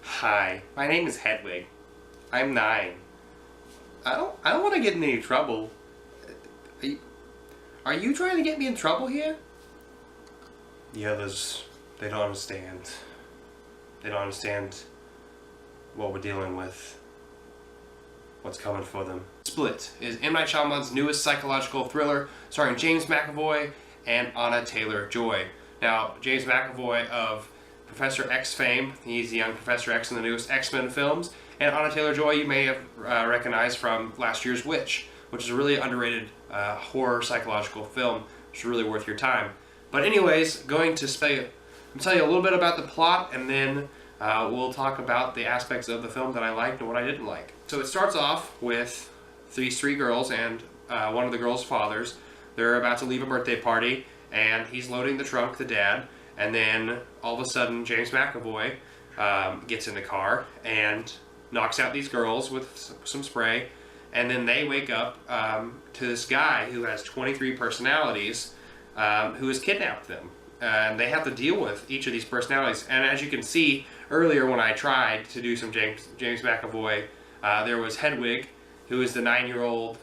Hi, my name is Hedwig. I'm 9. I don't want to get in any trouble. Are you trying to get me in trouble here? The others, they don't understand. They don't understand what we're dealing with. What's coming for them. Split is M. Night Shyamalan's newest psychological thriller starring James McAvoy and Anya Taylor-Joy. Now, James McAvoy of Professor X fame, he's the young Professor X in the newest X-Men films, and Anya Taylor-Joy you may have recognized from last year's Witch, which is a really underrated horror psychological film. It's really worth your time. But anyways, going to tell you a little bit about the plot, and then we'll talk about the aspects of the film that I liked and what I didn't like. So it starts off with these 3 girls and one of the girls' fathers. They're about to leave a birthday party, and he's loading the trunk, the dad, and then all of a sudden James McAvoy gets in the car and knocks out these girls with some spray, and then they wake up to this guy who has 23 personalities who has kidnapped them. And they have to deal with each of these personalities. And as you can see earlier when I tried to do some James McAvoy, there was Hedwig, who is the 9-year-old,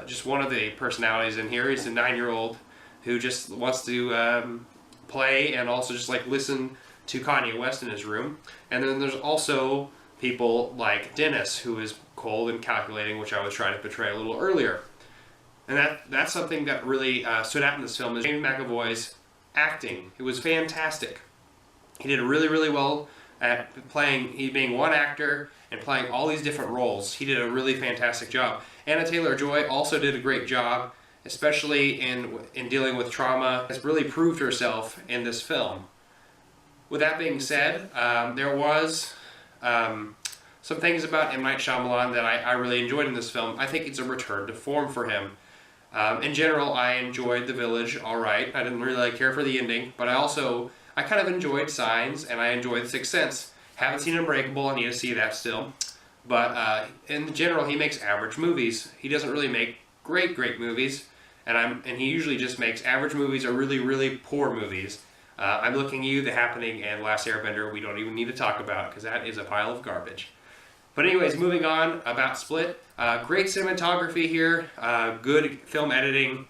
just one of the personalities in here. He's the 9-year-old who just wants to play and also just like listen to Kanye West in his room. And then there's also people like Dennis, who is cold and calculating, which I was trying to portray a little earlier. And that's something that really stood out in this film is James McAvoy's acting. It was fantastic. He did really, really well at playing, he being one actor and playing all these different roles. He did a really fantastic job. Anya Taylor-Joy also did a great job, especially in dealing with trauma. Has really proved herself in this film. With that being said, there was some things about M. Night Shyamalan that I really enjoyed in this film. I think it's a return to form for him. In general, I enjoyed The Village all right. I didn't really care for the ending, but I kind of enjoyed Signs, and I enjoyed The Sixth Sense. Haven't seen Unbreakable, I need to see that still. But in general, he makes average movies. He doesn't really make great movies, and he usually just makes average movies or really, really poor movies. I'm Looking at You, The Happening, and Last Airbender we don't even need to talk about because that is a pile of garbage. But anyways, moving on about Split. Great cinematography here, good film editing,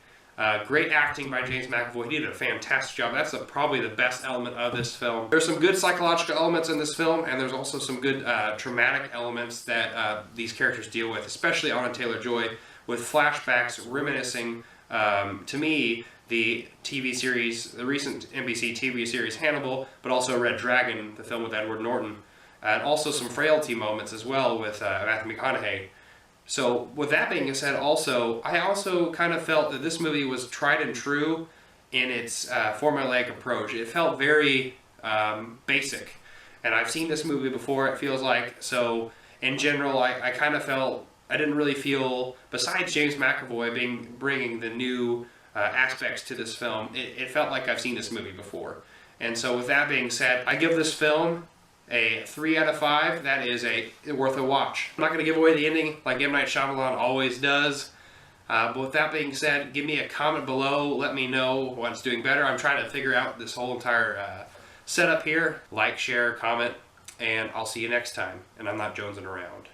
great acting by James McAvoy. He did a fantastic job. That's probably the best element of this film. There's some good psychological elements in this film, and there's also some good traumatic elements that these characters deal with, especially Anya Taylor-Joy, with flashbacks reminiscing, to me, the TV series, the recent NBC TV series Hannibal, but also Red Dragon, the film with Edward Norton. And also some frailty moments as well with Matthew McConaughey. So with that being said, I also kind of felt that this movie was tried and true in its formulaic approach. It felt very basic. And I've seen this movie before, it feels like. So in general, I kind of felt, I didn't really feel, besides James McAvoy bringing the new aspects to this film, it felt like I've seen this movie before. And so with that being said, I give this film a 3 out of 5. That is worth a watch. I'm not going to give away the ending like M. Night Shyamalan always does. But with that being said, give me a comment below. Let me know what's doing better. I'm trying to figure out this whole entire setup here. Like, share, comment, and I'll see you next time. And I'm not jonesing around.